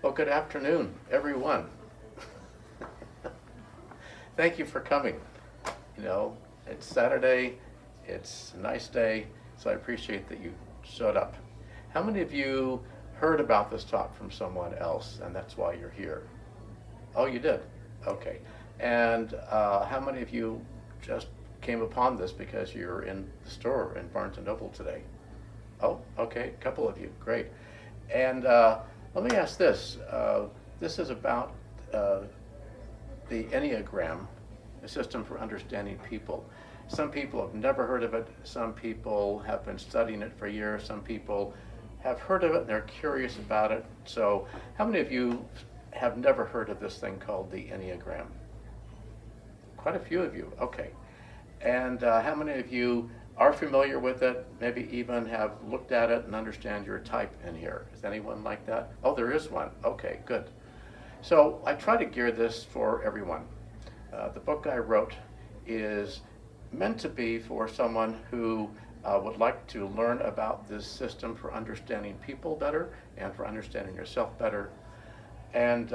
Well, good afternoon, everyone. Thank you for coming. You know, it's Saturday, it's a nice day, so I appreciate that you showed up. How many of you heard about this talk from someone else, and that's why you're here? Oh, you did? Okay. And how many of you just came upon this because you're in the store in Barnes & Noble today? Oh, okay, a couple of you, great. And let me ask this. This is about the Enneagram, a system for understanding people. Some people have never heard of it. Some people have been studying it for years. Some people have heard of it and they're curious about it. So how many of you have never heard of this thing called the Enneagram? Quite a few of you, okay. And how many of you are familiar with it, maybe even have looked at it and understand your type in here? Is anyone like that? Oh, there is one. Okay, good. So I try to gear this for everyone. The book I wrote is meant to be for someone who would like to learn about this system for understanding people better and for understanding yourself better. And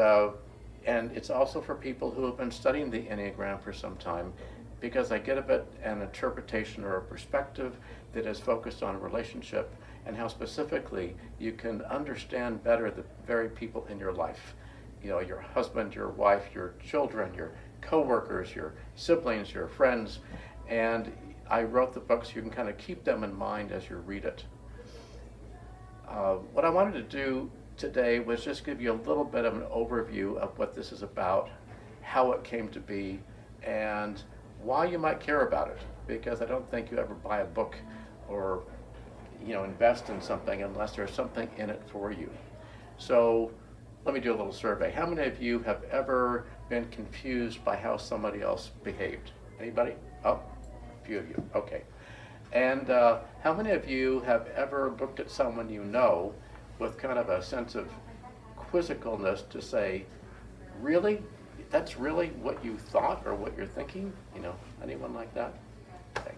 it's also for people who have been studying the Enneagram for some time, because I get a bit an interpretation or a perspective that is focused on a relationship and how specifically you can understand better the very people in your life. You know, your husband, your wife, your children, your coworkers, your siblings, your friends. And I wrote the book so you can kind of keep them in mind as you read it. What I wanted to do today was just give you a little bit of an overview of what this is about, how it came to be, and why you might care about it, because I don't think you ever buy a book or invest in something unless there's something in it for you. So let me do a little survey. How many of you have ever been confused by how somebody else behaved? Anybody? Oh, a few of you. Okay. And how many of you have ever looked at someone you know with kind of a sense of quizzicalness to say, really? That's really what you thought or what you're thinking? Anyone like that? Okay.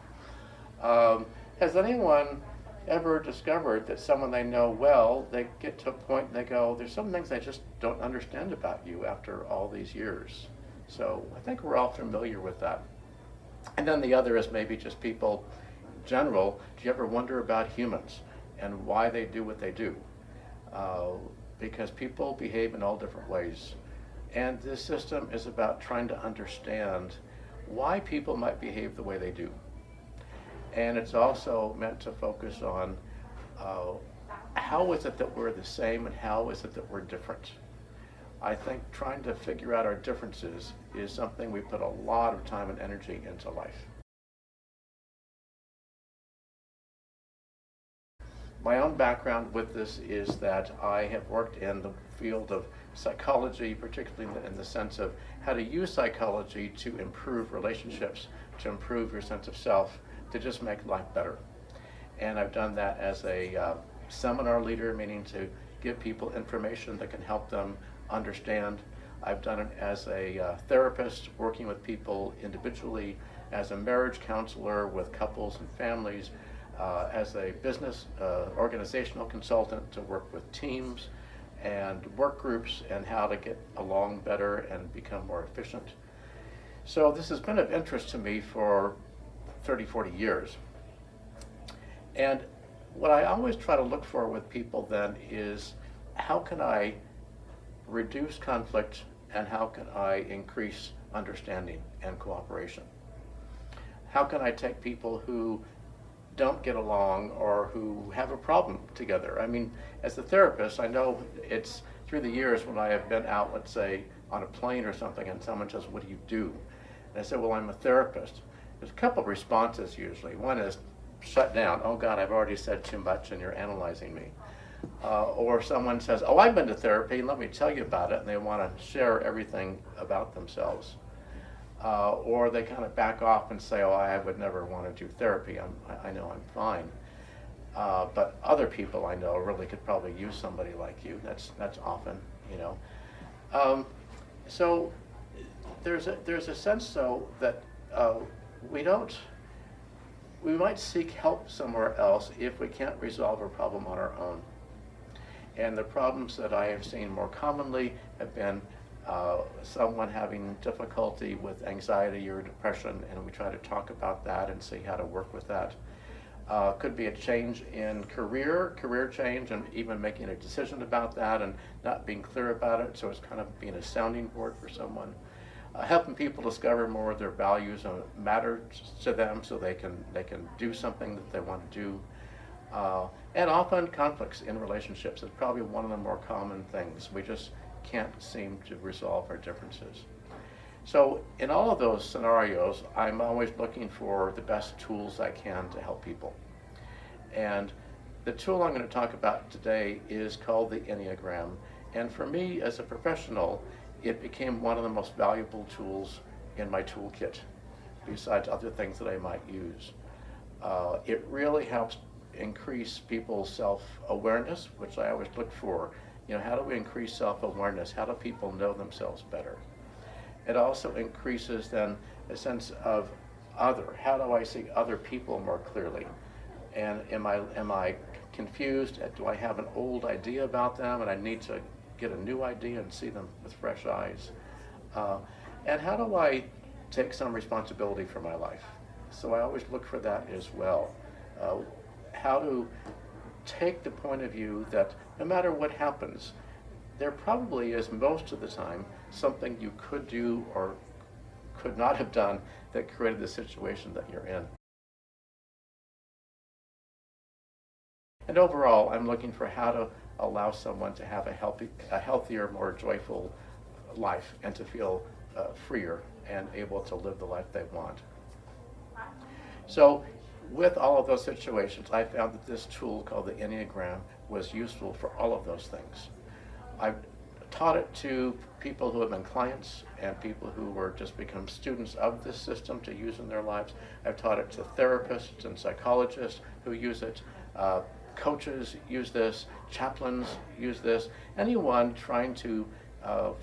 Has anyone ever discovered that someone they know well, they get to a point and they go, there's some things I just don't understand about you after all these years? So I think we're all familiar with that. And then the other is maybe just people in general. Do you ever wonder about humans and why they do what they do? Because people behave in all different ways. And this system is about trying to understand why people might behave the way they do. And it's also meant to focus on how is it that we're the same and how is it that we're different. I think trying to figure out our differences is something we put a lot of time and energy into life. My own background with this is that I have worked in the field of psychology, particularly in the sense of how to use psychology to improve relationships, to improve your sense of self, to just make life better. And I've done that as a seminar leader, meaning to give people information that can help them understand. I've done it as a therapist, working with people individually, as a marriage counselor with couples and families, as a business organizational consultant to work with teams and work groups and how to get along better and become more efficient. So this has been of interest to me for 30, 40 years. And what I always try to look for with people then is, how can I reduce conflict and how can I increase understanding and cooperation? How can I take people who don't get along or who have a problem together? I mean, as a therapist, I know it's through the years when I have been out, let's say, on a plane or something, and someone says, what do you do? And I say, well, I'm a therapist. There's a couple of responses usually. One is, shut down. Oh God, I've already said too much and you're analyzing me. Or someone says, oh, I've been to therapy, let me tell you about it, and they want to share everything about themselves. Or they kind of back off and say, oh, I would never want to do therapy. I know I'm fine. But other people I know really could probably use somebody like you. That's often, So there's a sense, though, that we might seek help somewhere else if we can't resolve a problem on our own. And the problems that I have seen more commonly have been someone having difficulty with anxiety or depression, and we try to talk about that and see how to work with that. Could be a change in career change, and even making a decision about that and not being clear about it, so it's kind of being a sounding board for someone. Helping people discover more of their values and what matters to them, so they can do something that they want to do. And often conflicts in relationships is probably one of the more common things. We just can't seem to resolve our differences. So in all of those scenarios, I'm always looking for the best tools I can to help people. And the tool I'm going to talk about today is called the Enneagram. And for me as a professional, it became one of the most valuable tools in my toolkit, besides other things that I might use. It really helps increase people's self-awareness, which I always look for. You know, how do we increase self-awareness? How do people know themselves better? It also increases then a sense of other. How do I see other people more clearly? And am I confused? Do I have an old idea about them and I need to get a new idea and see them with fresh eyes? And how do I take some responsibility for my life? So I always look for that as well. How to take the point of view that no matter what happens, there probably is most of the time something you could do or could not have done that created the situation that you're in. And overall, I'm looking for how to allow someone to have a healthier, more joyful life and to feel freer and able to live the life they want. So with all of those situations, I found that this tool called the Enneagram was useful for all of those things. I've taught it to people who have been clients and people who were just become students of this system to use in their lives. I've taught it to therapists and psychologists who use it. Coaches use this, chaplains use this. Anyone trying to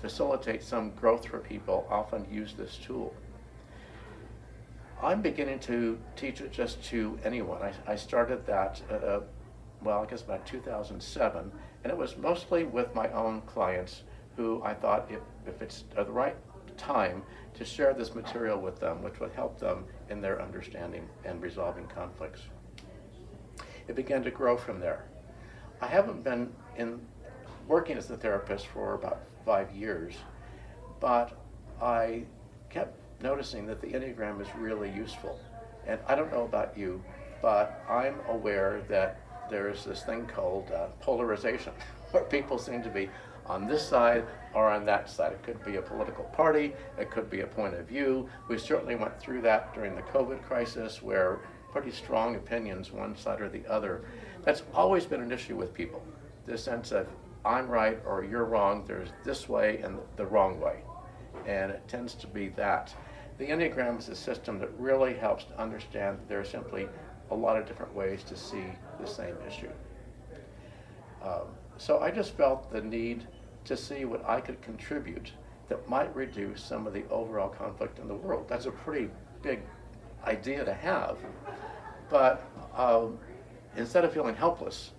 facilitate some growth for people often use this tool. I'm beginning to teach it just to anyone. I started that, I guess about 2007, and it was mostly with my own clients who I thought if it's the right time to share this material with them, which would help them in their understanding and resolving conflicts. It began to grow from there. I haven't been working as a therapist for about 5 years, but I kept noticing that the Enneagram is really useful. And I don't know about you, but I'm aware that there is this thing called polarization, where people seem to be on this side or on that side. It could be a political party, it could be a point of view. We certainly went through that during the COVID crisis, where pretty strong opinions, one side or the other. That's always been an issue with people, this sense of I'm right or you're wrong, there's this way and the wrong way. And it tends to be that. The Enneagram is a system that really helps to understand that there are simply a lot of different ways to see the same issue. So I just felt the need to see what I could contribute that might reduce some of the overall conflict in the world. That's a pretty big idea to have, but instead of feeling helpless,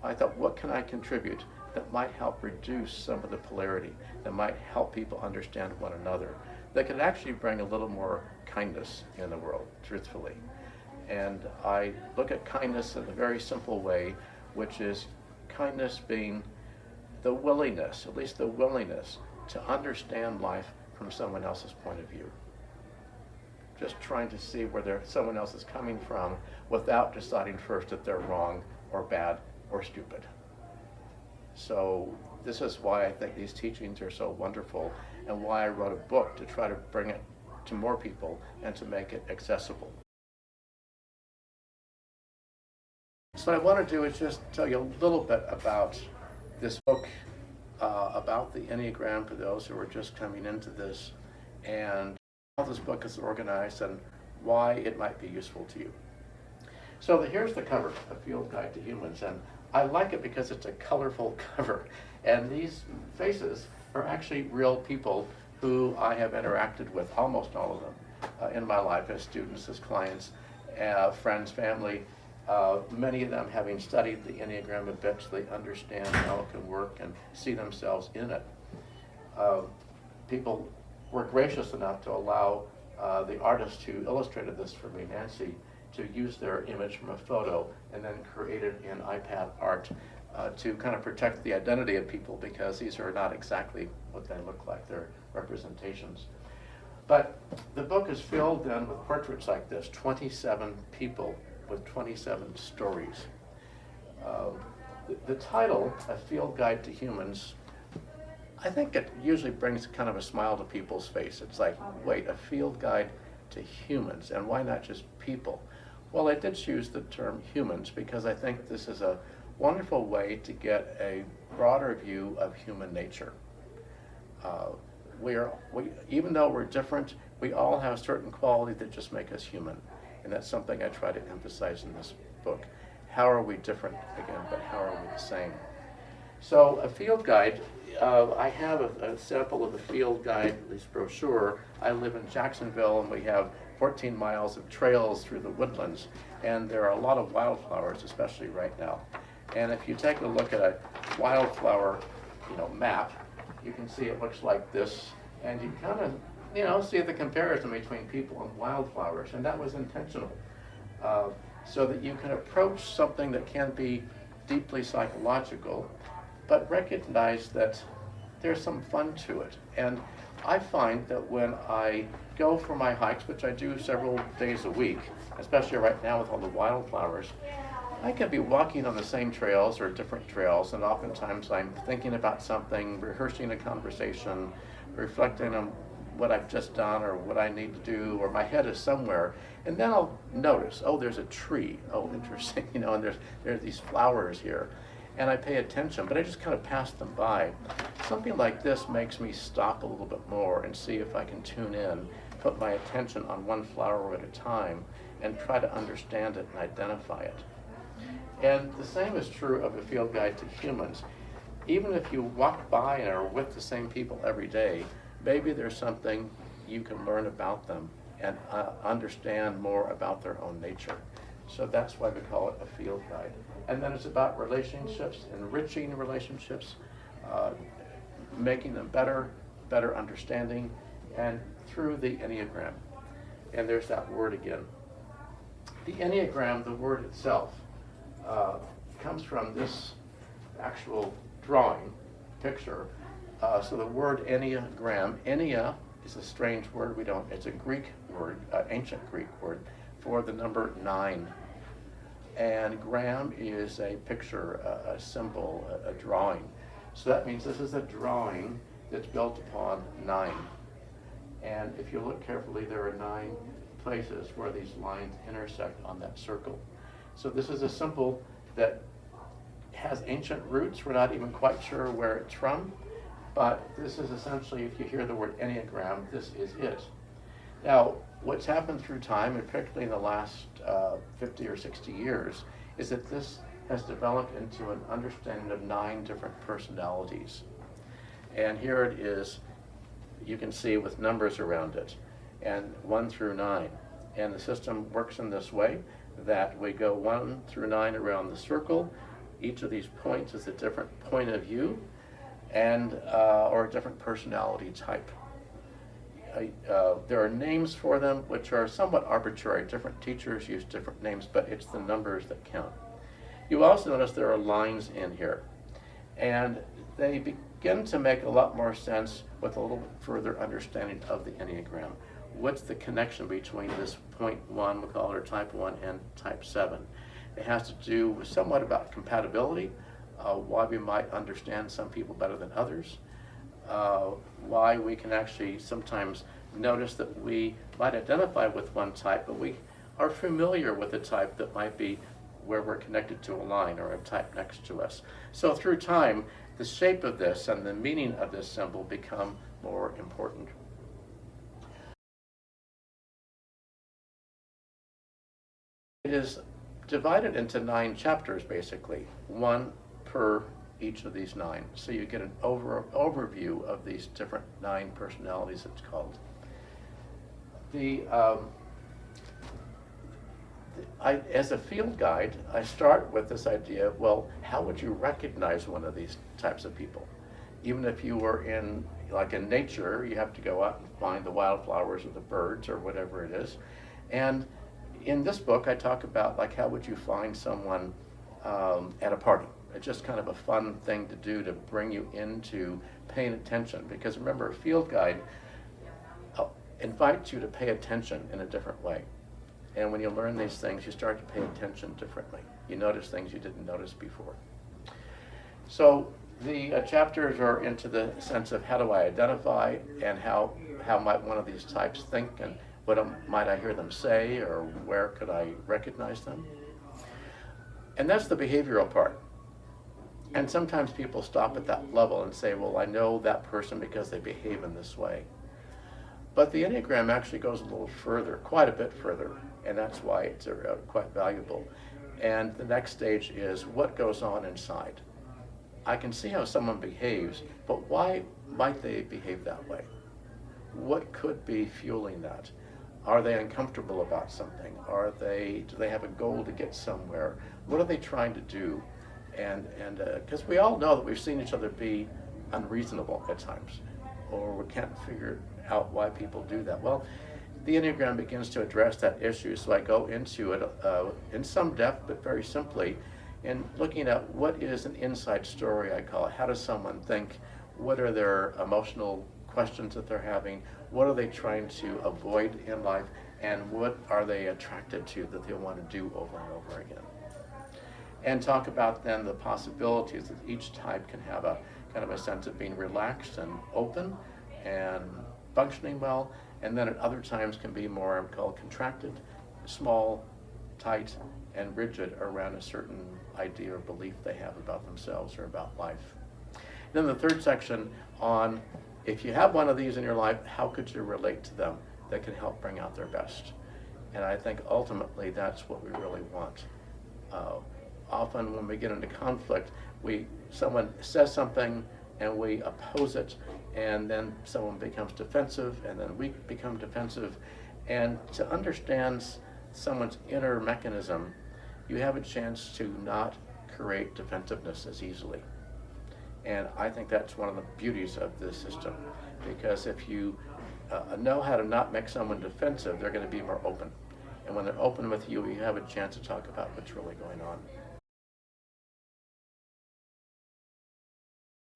I thought, what can I contribute that might help reduce some of the polarity, that might help people understand one another, that could actually bring a little more kindness in the world, truthfully. And I look at kindness in a very simple way, which is kindness being the willingness, at least the willingness, to understand life from someone else's point of view. Just trying to see where someone else is coming from without deciding first that they're wrong or bad or stupid. So this is why I think these teachings are so wonderful, and why I wrote a book to try to bring it to more people and to make it accessible. So what I want to do is just tell you a little bit about this book, about the Enneagram for those who are just coming into this, and how this book is organized and why it might be useful to you. So here's the cover, A Field Guide to Humans, and I like it because it's a colorful cover, and these faces are actually real people who I have interacted with, almost all of them, in my life as students, as clients, friends, family, Many of them having studied the Enneagram a bit, so they understand how it can work and see themselves in it. People were gracious enough to allow the artist who illustrated this for me, Nancy, to use their image from a photo and then create it in iPad art to kind of protect the identity of people, because these are not exactly what they look like. They're representations. But the book is filled then with portraits like this, 27 people with 27 stories. The title, A Field Guide to Humans, I think it usually brings kind of a smile to people's face. It's like, wait, a field guide to humans, and why not just people? Well, I did choose the term humans because I think this is a wonderful way to get a broader view of human nature. Even though we're different, we all have certain qualities that just make us human. And that's something I try to emphasize in this book. How are we different, again, but how are we the same? So a field guide, I have a sample of a field guide, this brochure. I live in Jacksonville, and we have 14 miles of trails through the woodlands, and there are a lot of wildflowers, especially right now. And if you take a look at a wildflower, map, you can see it looks like this, and you kind of, see the comparison between people and wildflowers, and that was intentional, so that you can approach something that can be deeply psychological, but recognize that there's some fun to it. And I find that when I go for my hikes, which I do several days a week, especially right now with all the wildflowers, I can be walking on the same trails or different trails, and oftentimes I'm thinking about something, rehearsing a conversation, reflecting on what I've just done or what I need to do, or my head is somewhere, and then I'll notice, oh, there's a tree, oh, interesting, and there's these flowers here, and I pay attention, but I just kind of pass them by. Something like this makes me stop a little bit more and see if I can tune in, put my attention on one flower at a time, and try to understand it and identify it. And the same is true of a field guide to humans. Even if you walk by and are with the same people every day, maybe there's something you can learn about them and understand more about their own nature. So that's why we call it a field guide. And then it's about relationships, enriching relationships, making them better understanding, and through the Enneagram. And there's that word again. The Enneagram, the word itself, comes from this actual drawing, picture. So the word Enneagram, Ennea is a strange word. It's a Greek word, ancient Greek word, for the number 9. And gram is a picture, a symbol, a drawing. So that means this is a drawing that's built upon 9. And if you look carefully, there are 9 places where these lines intersect on that circle. So this is a symbol that has ancient roots. We're not even quite sure where it's from, but this is essentially, if you hear the word Enneagram, this is it. Now, what's happened through time, and particularly in the last 50 or 60 years, is that this has developed into an understanding of 9 different personalities. And here it is, you can see with numbers around it, and 1 through 9. And the system works in this way, that we go 1 through 9 around the circle. Each of these points is a different point of view, and or a different personality type. There are names for them which are somewhat arbitrary. Different teachers use different names, but it's the numbers that count. You also notice there are lines in here, and they begin to make a lot more sense with a little bit further understanding of the Enneagram. What's the connection between this point 1, we call it type 1, and type 7? It has to do with somewhat about compatibility, why we might understand some people better than others, why we can actually sometimes notice that we might identify with one type, but we are familiar with a type that might be where we're connected to a line or a type next to us. So through time, the shape of this and the meaning of this symbol become more important. It is divided into 9 chapters, basically, 1 per each of these 9. So you get an overview of these different 9 personalities, it's called. The as a field guide, I start with this idea, well, how would you recognize one of these types of people? Even if you were like in nature, you have to go out and find the wildflowers or the birds or whatever it is. And in this book, I talk about like how would you find someone at a party. It's just kind of a fun thing to do to bring you into paying attention. Because remember, a field guide invites you to pay attention in a different way. And when you learn these things, you start to pay attention differently. You notice things you didn't notice before. So the chapters are into the sense of how do I identify and how might one of these types think and what might I hear them say or where could I recognize them? And that's the behavioral part. And sometimes people stop at that level and say, well, I know that person because they behave in this way. But the Enneagram actually goes a little further, quite a bit further, and that's why it's quite valuable. And the next stage is what goes on inside. I can see how someone behaves, but why might they behave that way? What could be fueling that? Are they uncomfortable about something? Do they have a goal to get somewhere? What are they trying to do? And because we all know that we've seen each other be unreasonable at times, or we can't figure out why people do that. Well, the Enneagram begins to address that issue, so I go into it in some depth, but very simply, in looking at what is an inside story, I call it. How does someone think? What are their emotional questions that they're having? What are they trying to avoid in life? And what are they attracted to that they want to do over and over again? And talk about then the possibilities that each type can have a kind of a sense of being relaxed and open and functioning well, and then at other times can be more called contracted, small, tight, and rigid around a certain idea or belief they have about themselves or about life. Then the third section on if you have one of these in your life, how could you relate to them that can help bring out their best? And I think ultimately that's what we really want. Often when we get into conflict, someone says something and we oppose it, and then someone becomes defensive, and then we become defensive. And to understand someone's inner mechanism, you have a chance to not create defensiveness as easily. And I think that's one of the beauties of this system, because if you know how to not make someone defensive, they're going to be more open. And when they're open with you, you have a chance to talk about what's really going on.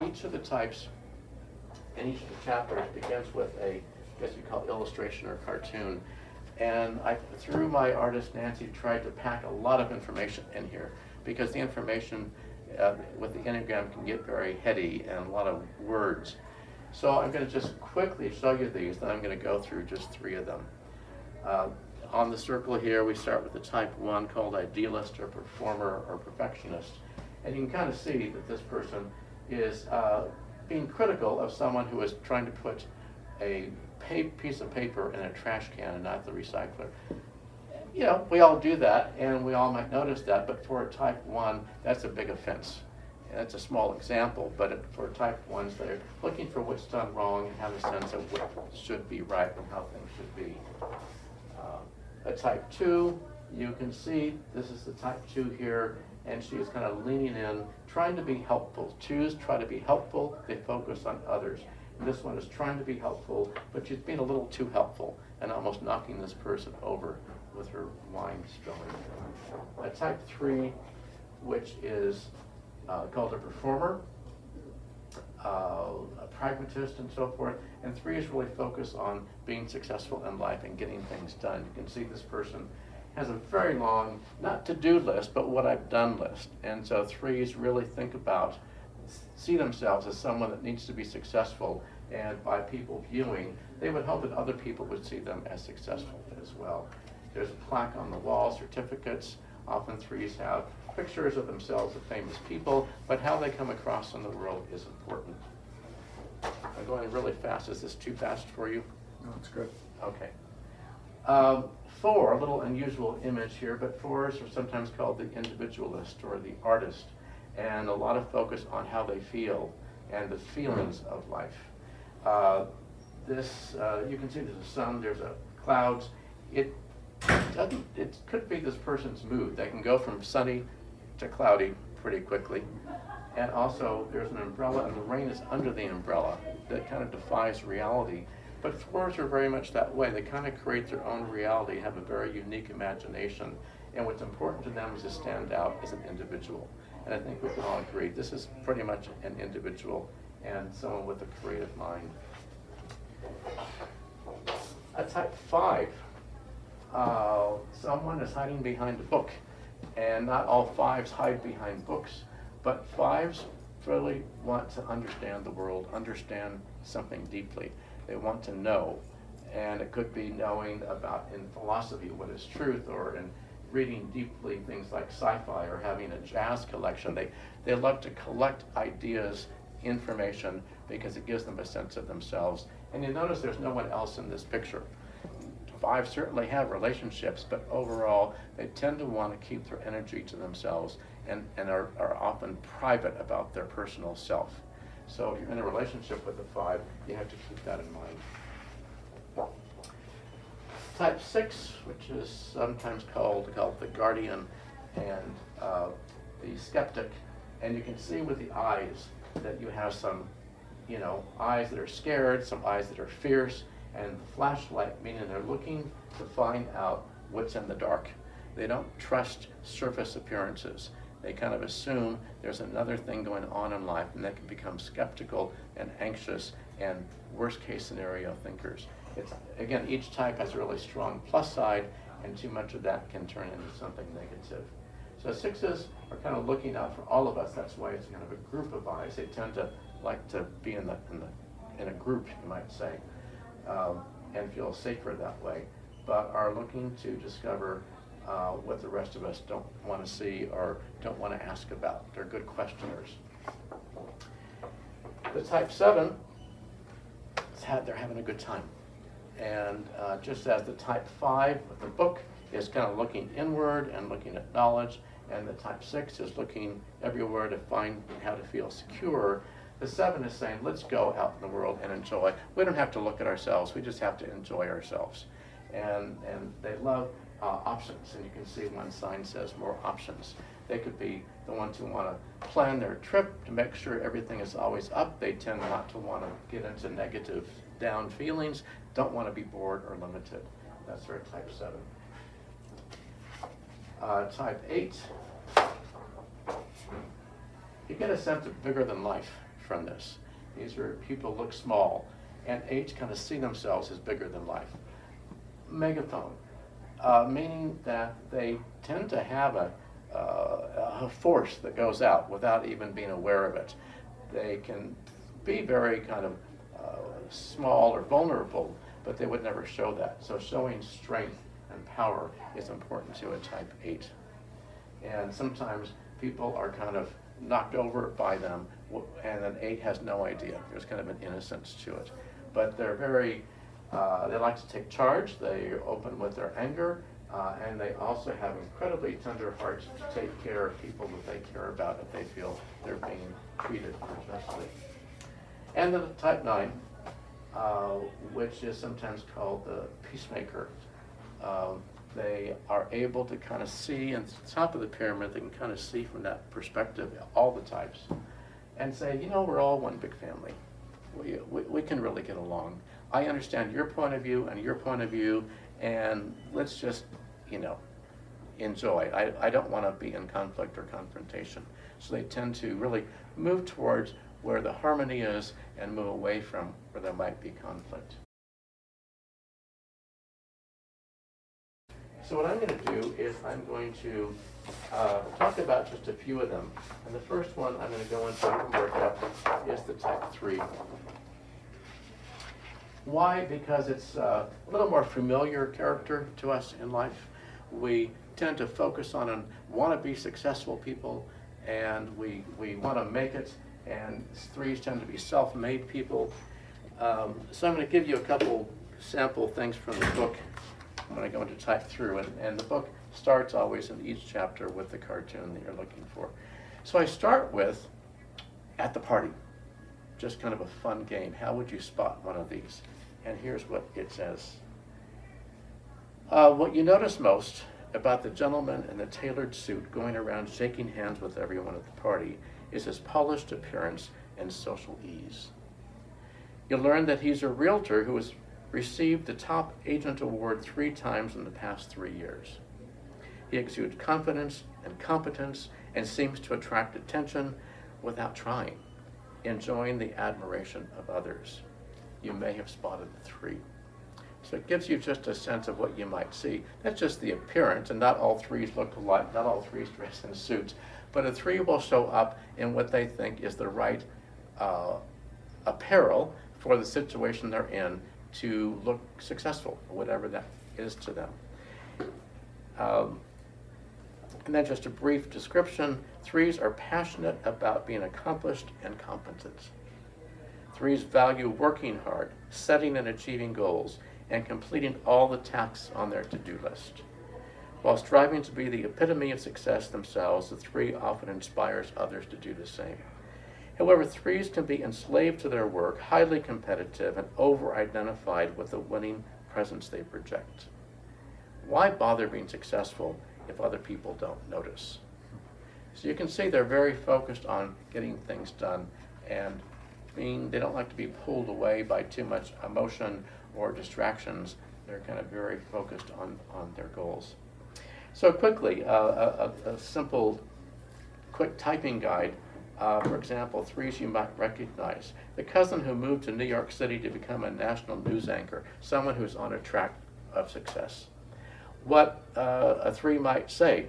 Each of the types in each of the chapters begins with I guess you call it illustration or cartoon. And I, through my artist Nancy, tried to pack a lot of information in here, because the information with the Enneagram can get very heady and a lot of words. So I'm going to just quickly show you these, then I'm going to go through just 3 of them. On the circle here, we start with the type 1 called idealist or performer or perfectionist. And you can kind of see that this person is being critical of someone who is trying to put a piece of paper in a trash can and not the recycler. You know, we all do that, and we all might notice that, but for a type 1, that's a big offense. And that's a small example, but for type 1s, they're looking for what's done wrong and have a sense of what should be right and how things should be. A type 2, you can see this is the type 2 here, and she is kind of leaning in, trying to be helpful. 2s try to be helpful, they focus on others. And this one is trying to be helpful, but she's being a little too helpful and almost knocking this person over with her wine spilling. A type 3, which is called a performer, a pragmatist and so forth, and 3s really focus on being successful in life and getting things done. You can see this person has a very long, not to-do list, but what I've done list. And so 3s really see themselves as someone that needs to be successful, and by people viewing, they would hope that other people would see them as successful as well. There's a plaque on the wall, certificates. Often 3s have pictures of themselves of famous people, but how they come across in the world is important. I'm going really fast. Is this too fast for you? No, it's good. Okay. 4, a little unusual image here, but 4s are sometimes called the individualist or the artist, and a lot of focus on how they feel and the feelings of life. You can see there's a sun, there's clouds. It it could be this person's mood. They can go from sunny to cloudy pretty quickly. And also, there's an umbrella, and the rain is under the umbrella. That kind of defies reality. But fours are very much that way. They kind of create their own reality, have a very unique imagination. And what's important to them is to stand out as an individual. And I think we can all agree, this is pretty much an individual and someone with a creative mind. A type 5, someone is hiding behind a book. And not all 5s hide behind books, but 5s really want to understand the world, understand something deeply. They want to know, and it could be knowing about in philosophy what is truth, or in reading deeply things like sci-fi, or having a jazz collection. They love to collect ideas, information, because it gives them a sense of themselves. And you notice there's no one else in this picture. 5s certainly have relationships, but overall they tend to want to keep their energy to themselves and are often private about their personal self. So if you're in a relationship with a 5, you have to keep that in mind. Type 6, which is sometimes called the guardian and the skeptic, and you can see with the eyes that you have some, eyes that are scared, some eyes that are fierce, and the flashlight, meaning they're looking to find out what's in the dark. They don't trust surface appearances. They kind of assume there's another thing going on in life, and they can become skeptical and anxious and worst case scenario thinkers. Again, each type has a really strong plus side, and too much of that can turn into something negative. So 6s are kind of looking out for all of us. That's why it's kind of a group of eyes. They tend to like to be in a group, you might say, and feel safer that way, but are looking to discover what the rest of us don't want to see or don't want to ask about. They're good questioners. The type 7, they're having a good time. And just as the type 5 with the book is kind of looking inward and looking at knowledge, and the type 6 is looking everywhere to find how to feel secure, the 7 is saying, let's go out in the world and enjoy. We don't have to look at ourselves, we just have to enjoy ourselves. And they love options, and you can see one sign says more options. They could be the ones who want to plan their trip to make sure everything is always up. They tend not to want to get into negative down feelings, don't want to be bored or limited. That's their type 7. Type 8, you get a sense of bigger than life from this. These are people look small, and 8s kind of see themselves as bigger than life. Megaphone, meaning that they tend to have a force that goes out without even being aware of it. They can be very kind of small or vulnerable, but they would never show that. So showing strength and power is important to a type 8. And sometimes people are kind of knocked over by them, and an 8 has no idea. There's kind of an innocence to it. But they're very, they like to take charge, they're open with their anger, and they also have incredibly tender hearts to take care of people that they care about if they feel they're being treated unjustly. And then the type 9, which is sometimes called the peacemaker. They are able to kind of see, and at the top of the pyramid, they can kind of see from that perspective all the types and say, we're all one big family. We can really get along. I understand your point of view and your point of view, and let's just, enjoy. I don't want to be in conflict or confrontation. So they tend to really move towards where the harmony is and move away from where there might be conflict. So what I'm going to do is I'm going to talk about just a few of them. And the first one I'm going to go into and work up is the type 3. Why? Because it's a little more familiar character to us in life. We tend to focus on and want to be successful people, and we want to make it, and 3s tend to be self-made people. So I'm going to give you a couple sample things from the book when I go into type 3, and the book starts always in each chapter with the cartoon that you're looking for. So I start with, at the party, just kind of a fun game. How would you spot one of these? And here's what it says. What you notice most about the gentleman in the tailored suit going around shaking hands with everyone at the party is his polished appearance and social ease. You'll learn that he's a realtor who has received the top agent award 3 times in the past 3 years. He exudes confidence and competence and seems to attract attention without trying, enjoying the admiration of others. You may have spotted the 3. So it gives you just a sense of what you might see. That's just the appearance, and not all 3s look alike, not all 3s dress in suits, but a 3 will show up in what they think is the right apparel for the situation they're in to look successful, whatever that is to them. And then just a brief description, 3s are passionate about being accomplished and competent. 3s value working hard, setting and achieving goals, and completing all the tasks on their to-do list. While striving to be the epitome of success themselves, the 3 often inspires others to do the same. However, 3s can be enslaved to their work, highly competitive, and over-identified with the winning presence they project. Why bother being successful if other people don't notice? So you can see they're very focused on getting things done, and they don't like to be pulled away by too much emotion or distractions. They're kind of very focused on their goals. So quickly, a simple, quick typing guide. For example, 3s you might recognize. The cousin who moved to New York City to become a national news anchor, someone who's on a track of success. What a 3 might say: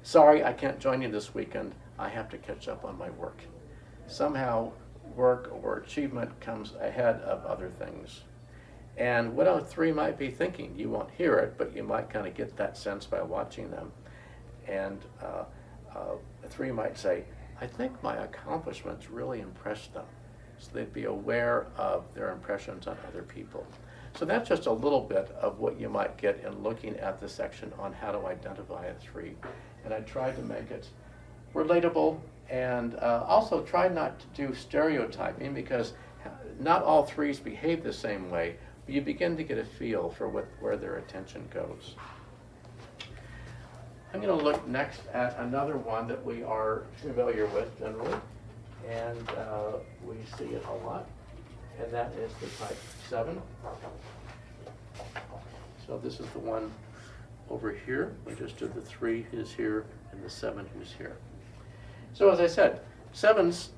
sorry, I can't join you this weekend. I have to catch up on my work. Somehow, work or achievement comes ahead of other things. And what a 3 might be thinking, you won't hear it, but you might kind of get that sense by watching them. And a 3 might say, I think my accomplishments really impressed them. So they'd be aware of their impressions on other people. So that's just a little bit of what you might get in looking at the section on how to identify a 3. And I tried to make it relatable, and also try not to do stereotyping, because not all 3s behave the same way, but you begin to get a feel for where their attention goes. I'm going to look next at another one that we are familiar with generally, and we see it a lot, and that is the type 7. So this is the one over here. We just did the 3 who's here and the 7 who's here. So as I said, 7s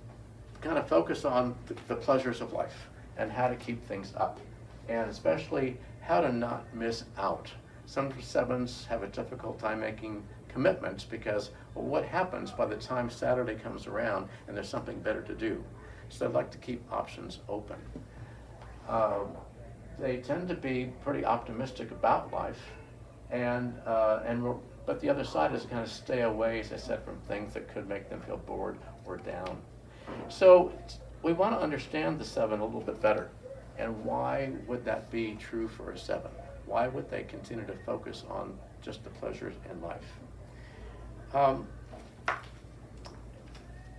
kind of focus on the pleasures of life and how to keep things up, and especially how to not miss out. Some 7s have a difficult time making commitments because, well, what happens by the time Saturday comes around and there's something better to do? So they like to keep options open. They tend to be pretty optimistic about life, but the other side is to kind of stay away, as I said, from things that could make them feel bored or down. So we want to understand the 7 a little bit better. And why would that be true for a 7? Why would they continue to focus on just the pleasures in life?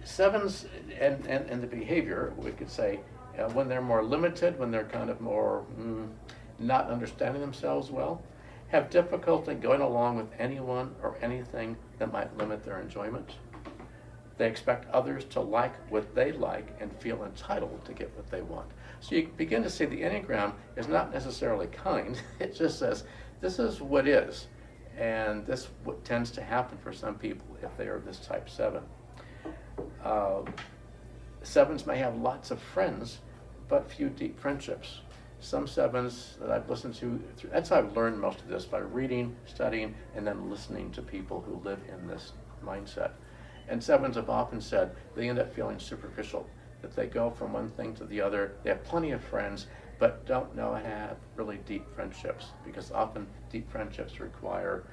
7s and the behavior, we could say, when they're more limited, when they're kind of more not understanding themselves well, have difficulty going along with anyone or anything that might limit their enjoyment. They expect others to like what they like and feel entitled to get what they want. So you begin to see the Enneagram is not necessarily kind. It just says, this is what is. And this is what tends to happen for some people if they are this type 7. 7s may have lots of friends, but few deep friendships. Some 7s that I've listened to, that's how I've learned most of this, by reading, studying, and then listening to people who live in this mindset. And 7s have often said they end up feeling superficial, that they go from one thing to the other. They have plenty of friends, but don't know how to have really deep friendships, because often deep friendships require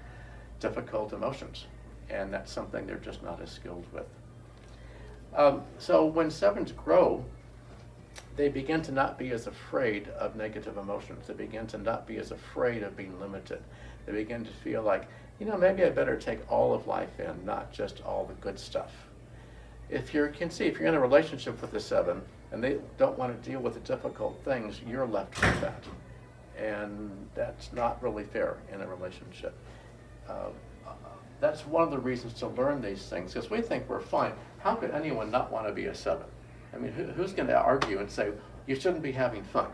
difficult emotions, and that's something they're just not as skilled with. So when 7s grow, they begin to not be as afraid of negative emotions. They begin to not be as afraid of being limited. They begin to feel like, maybe I better take all of life in, not just all the good stuff. If you're in a relationship with a 7 and they don't want to deal with the difficult things, you're left with that. and that's not really fair in a relationship. Uh, that's one of the reasons to learn these things, because we think we're fine. How could anyone not want to be a 7? I mean, who's going to argue and say, you shouldn't be having fun?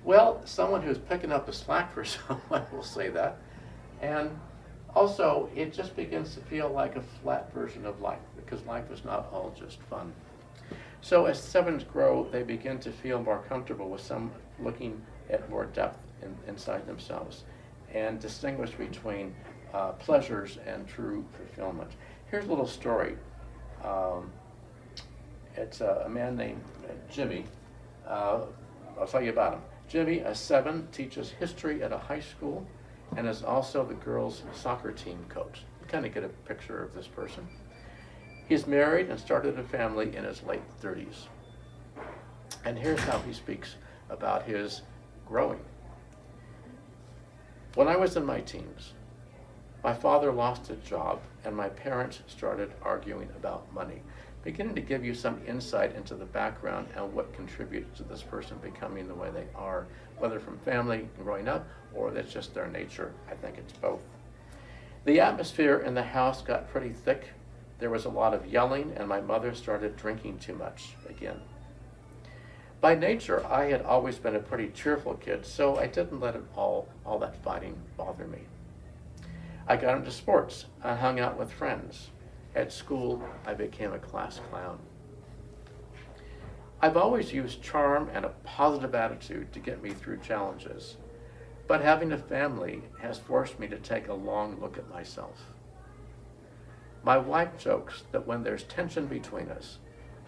Well, someone who's picking up the slack for someone will say that. And also, it just begins to feel like a flat version of life, because life is not all just fun. So as 7s grow, they begin to feel more comfortable with some looking at more depth inside themselves and distinguish between pleasures and true fulfillment. Here's a little story. It's a man named Jimmy. I'll tell you about him. Jimmy, a 7, teaches history at a high school and is also the girls' soccer team coach. You kind of get a picture of this person. He's married and started a family in his late 30s. And here's how he speaks about his growing. When I was in my teens, my father lost his job and my parents started arguing about money, beginning to give you some insight into the background and what contributes to this person becoming the way they are, whether from family and growing up or that's just their nature. I think it's both. The atmosphere in the house got pretty thick. There was a lot of yelling and my mother started drinking too much again. By nature, I had always been a pretty cheerful kid, so I didn't let all that fighting bother me. I got into sports. I hung out with friends. At school, I became a class clown. I've always used charm and a positive attitude to get me through challenges, but having a family has forced me to take a long look at myself. My wife jokes that when there's tension between us,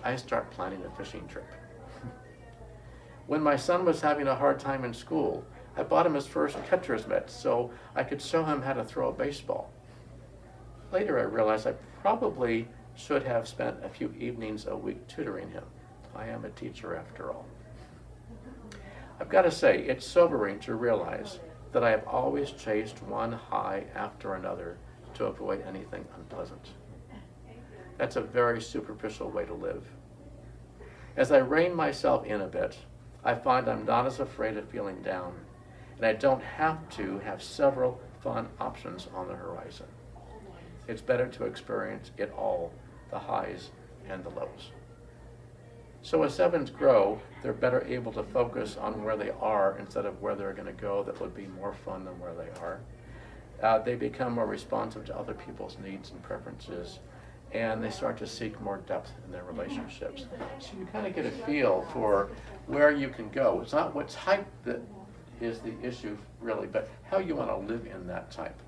I start planning a fishing trip. When my son was having a hard time in school, I bought him his first catcher's mitt so I could show him how to throw a baseball. Later I realized I probably should have spent a few evenings a week tutoring him. I am a teacher after all. I've got to say, it's sobering to realize that I have always chased one high after another to avoid anything unpleasant. That's a very superficial way to live. As I rein myself in a bit, I find I'm not as afraid of feeling down, and I don't have to have several fun options on the horizon. It's better to experience it all, the highs and the lows. So as 7s grow, they're better able to focus on where they are instead of where they're going to go that would be more fun than where they are. They become more responsive to other people's needs and preferences, and they start to seek more depth in their relationships. So you kind of get a feel for where you can go. It's not what type that is the issue really, but how you want to live in that type.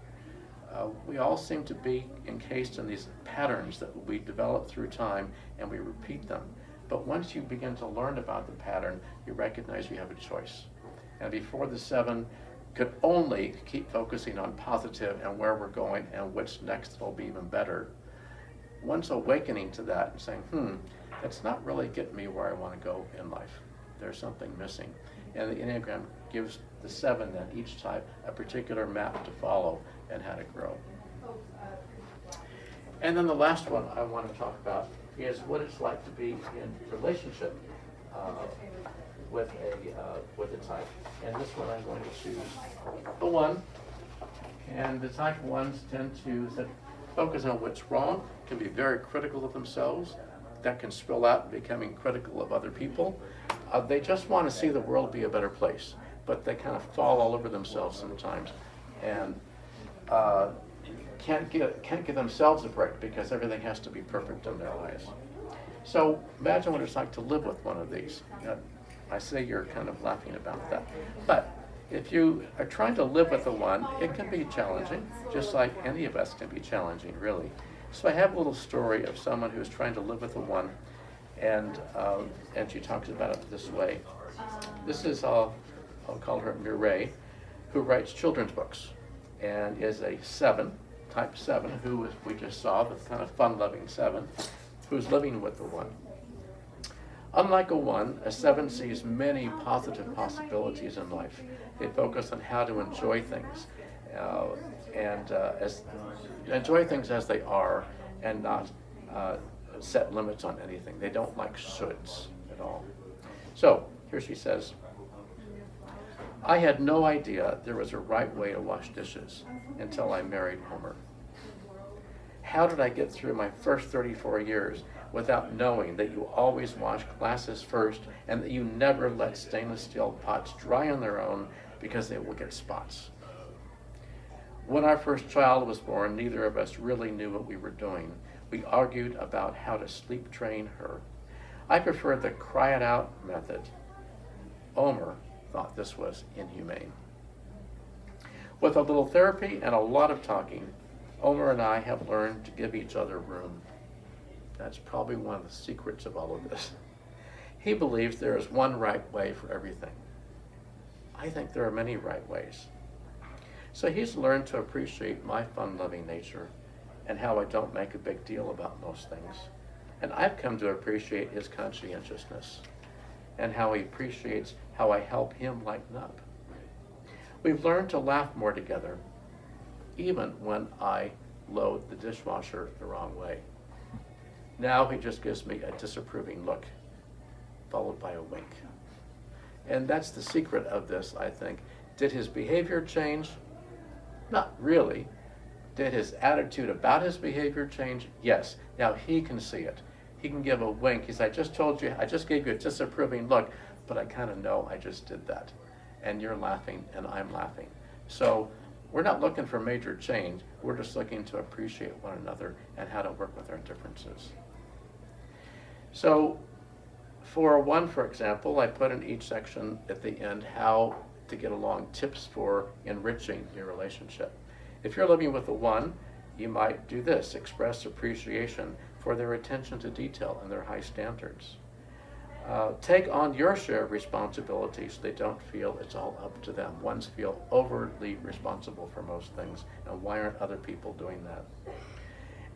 We all seem to be encased in these patterns that we develop through time and we repeat them. But once you begin to learn about the pattern, you recognize you have a choice. And before the 7 could only keep focusing on positive and where we're going and what's next will be even better, once awakening to that and saying, that's not really getting me where I want to go in life. There's something missing. And the Enneagram gives the 7 then each type a particular map to follow and how to grow. And then the last one I want to talk about is what it's like to be in relationship with a type. And this one I'm going to choose the 1. And the type 1s tend to focus on what's wrong, can be very critical of themselves. That can spill out in becoming critical of other people. They just want to see the world be a better place, but they kind of fall all over themselves sometimes and can't give themselves a break because everything has to be perfect in their lives. So imagine what it's like to live with one of these. I say you're kind of laughing about that. But if you are trying to live with the 1, it can be challenging, just like any of us can be challenging, really. So I have a little story of someone who's trying to live with the 1, and she talks about it this way. This is, I'll call her Mireille, who writes children's books, and is a 7, type 7, who we just saw, the kind of fun-loving 7, who's living with the 1. Unlike a 1, a 7 sees many positive possibilities in life. They focus on how to enjoy things, enjoy things as they are, and not set limits on anything. They don't like shoulds at all. So here she says, I had no idea there was a right way to wash dishes until I married Homer. How did I get through my first 34 years without knowing that you always wash glasses first and that you never let stainless steel pots dry on their own because they will get spots? When our first child was born, neither of us really knew what we were doing. We argued about how to sleep train her. I preferred the cry it out method. Omer thought this was inhumane. With a little therapy and a lot of talking, Omer and I have learned to give each other room. That's probably one of the secrets of all of this. He believes there is one right way for everything. I think there are many right ways. So he's learned to appreciate my fun-loving nature and how I don't make a big deal about most things. And I've come to appreciate his conscientiousness and how he appreciates how I help him lighten up. We've learned to laugh more together, even when I load the dishwasher the wrong way. Now he just gives me a disapproving look, followed by a wink. And that's the secret of this, I think. Did his behavior change? Not really. Did his attitude about his behavior change? Yes. Now he can see it. He can give a wink. He said, I just told you, I just gave you a disapproving look, but I kind of know I just did that. And you're laughing and I'm laughing. So we're not looking for major change. We're just looking to appreciate one another and how to work with our differences. So for one, for example, I put in each section at the end how to get along, tips for enriching your relationship. If you're living with a one, you might do this: express appreciation for their attention to detail and their high standards. Take on your share of responsibility so they don't feel it's all up to them. Ones feel overly responsible for most things, and why aren't other people doing that?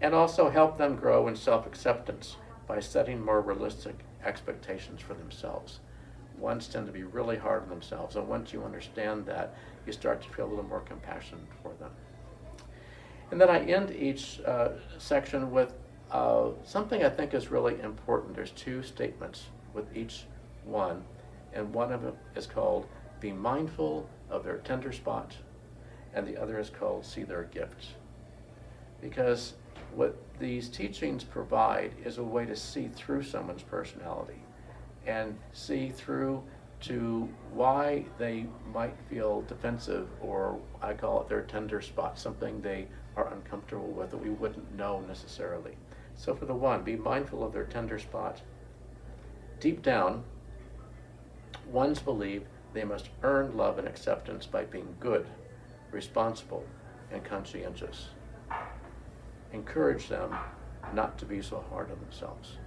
And also help them grow in self-acceptance by setting more realistic expectations for themselves. Ones tend to be really hard on themselves, and once you understand that, you start to feel a little more compassion for them. And then I end each section with something I think is really important. There's two statements with each one, and one of them is called be mindful of their tender spot, and the other is called see their gift. Because what these teachings provide is a way to see through someone's personality and see through to why they might feel defensive, or I call it their tender spot, something they are uncomfortable with that we wouldn't know necessarily. So for the one, be mindful of their tender spot. Deep down, ones believe they must earn love and acceptance by being good, responsible, and conscientious. Encourage them not to be so hard on themselves.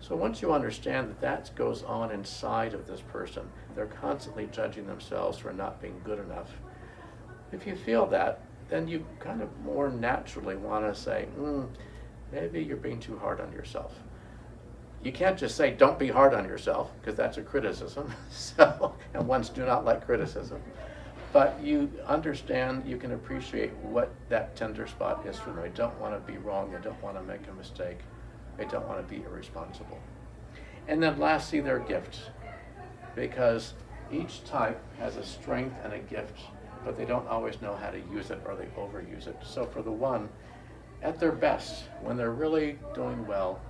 So once you understand that that goes on inside of this person, they're constantly judging themselves for not being good enough. If you feel that, then you kind of more naturally want to say, maybe you're being too hard on yourself. You can't just say, don't be hard on yourself, because that's a criticism. And ones do not like criticism. But you understand, you can appreciate what that tender spot is for them. They don't want to be wrong, they don't want to make a mistake, they don't want to be irresponsible. And then lastly, their gifts, because each type has a strength and a gift, but they don't always know how to use it, or they overuse it. So for the one, at their best, when they're really doing well,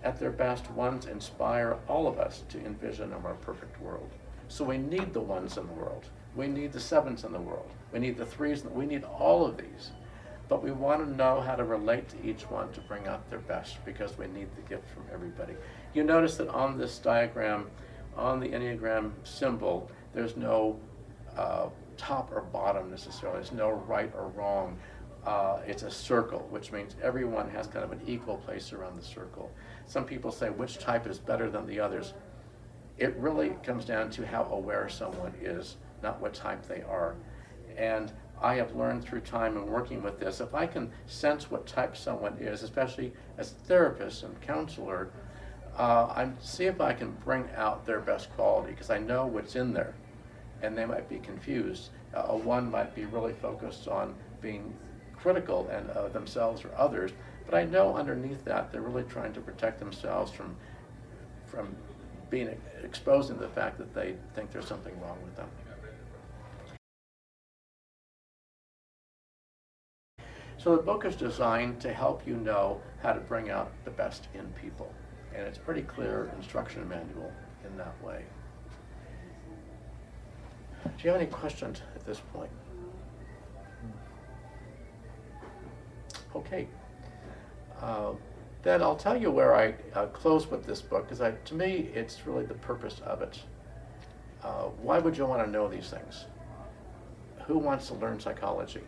at their best, ones inspire all of us to envision a more perfect world. So we need the ones in the world. We need the sevens in the world. We need the threes. We need all of these. But we want to know how to relate to each one to bring out their best, because we need the gift from everybody. You notice that on this diagram, on the Enneagram symbol, there's no top or bottom necessarily. There's no right or wrong. It's a circle, which means everyone has kind of an equal place around the circle. Some people say which type is better than the others. It really comes down to how aware someone is, not what type they are. And I have learned through time and working with this, if I can sense what type someone is, especially as a therapist and counselor, I see if I can bring out their best quality, because I know what's in there, and they might be confused. A one might be really focused on being critical and themselves or others, but I know underneath that they're really trying to protect themselves from being exposed to the fact that they think there's something wrong with them. So the book is designed to help you know how to bring out the best in people. And it's pretty clear instruction manual in that way. Do you have any questions at this point? Okay. Then I'll tell you where I close with this book, because to me, it's really the purpose of it. Why would you want to know these things? Who wants to learn psychology?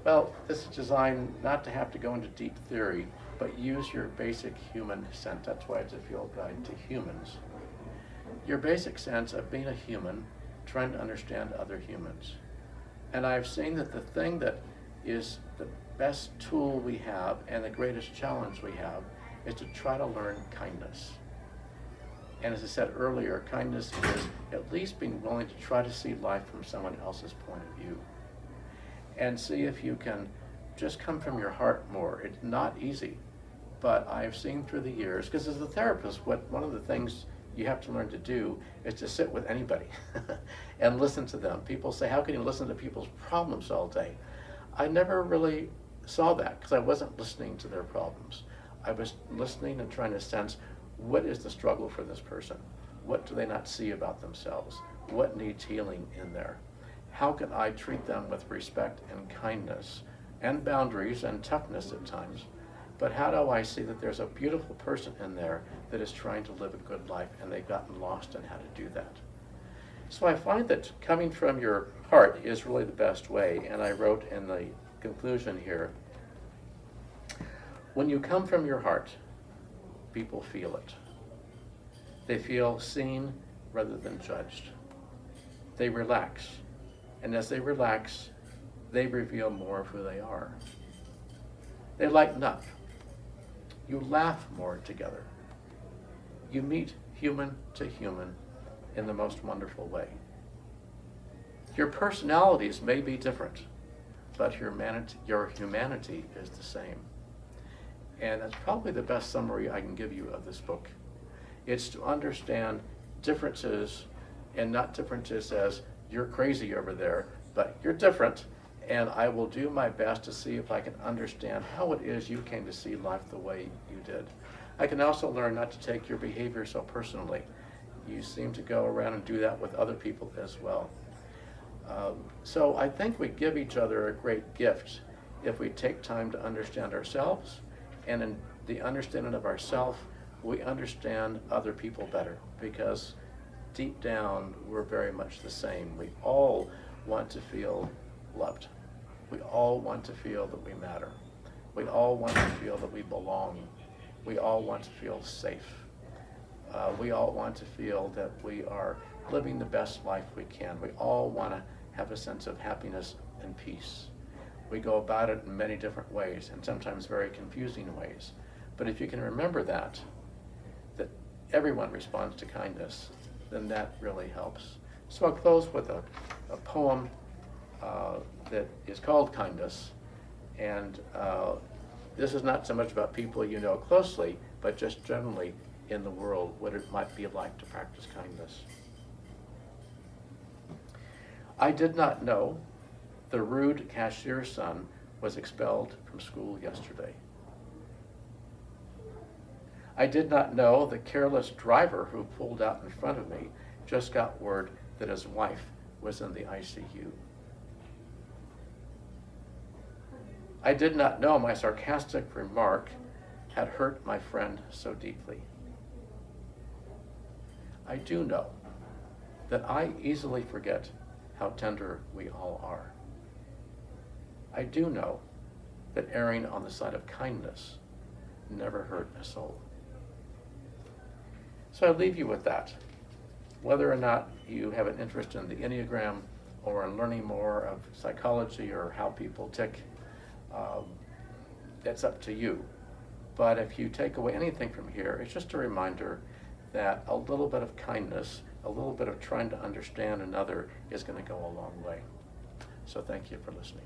Well, this is designed not to have to go into deep theory, but use your basic human sense. That's why it's a field guide to humans. Your basic sense of being a human, trying to understand other humans. And I've seen that the thing that is the best tool we have and the greatest challenge we have is to try to learn kindness. And as I said earlier, kindness is at least being willing to try to see life from someone else's point of view. And see if you can just come from your heart more. It's not easy, but I've seen through the years, because as a therapist, one of the things you have to learn to do is to sit with anybody and listen to them. People say, how can you listen to people's problems all day? I never really saw that, because I wasn't listening to their problems. I was listening and trying to sense, what is the struggle for this person? What do they not see about themselves? What needs healing in there? How can I treat them with respect and kindness and boundaries and toughness at times? But how do I see that there's a beautiful person in there that is trying to live a good life and they've gotten lost in how to do that? So I find that coming from your heart is really the best way. And I wrote in the conclusion here, when you come from your heart, people feel it. They feel seen rather than judged. They relax. And as they relax, they reveal more of who they are. They lighten up. You laugh more together. You meet human to human in the most wonderful way. Your personalities may be different, but your humanity is the same. And that's probably the best summary I can give you of this book. It's to understand differences, and not differences as you're crazy over there, but you're different, and I will do my best to see if I can understand how it is you came to see life the way you did. I can also learn not to take your behavior so personally. You seem to go around and do that with other people as well. So I think we give each other a great gift if we take time to understand ourselves, and in the understanding of ourselves, we understand other people better, because deep down, we're very much the same. We all want to feel loved. We all want to feel that we matter. We all want to feel that we belong. We all want to feel safe. We all want to feel that we are living the best life we can. We all want to have a sense of happiness and peace. We go about it in many different ways, and sometimes very confusing ways. But if you can remember that everyone responds to kindness, then that really helps. So I'll close with a poem that is called Kindness. And this is not so much about people you know closely, but just generally in the world, what it might be like to practice kindness. I did not know the rude cashier's son was expelled from school yesterday. I did not know the careless driver who pulled out in front of me just got word that his wife was in the ICU. I did not know my sarcastic remark had hurt my friend so deeply. I do know that I easily forget how tender we all are. I do know that erring on the side of kindness never hurt a soul. So I leave you with that. Whether or not you have an interest in the Enneagram or in learning more of psychology or how people tick, that's up to you. But if you take away anything from here, it's just a reminder that a little bit of kindness, a little bit of trying to understand another is going to go a long way. So thank you for listening.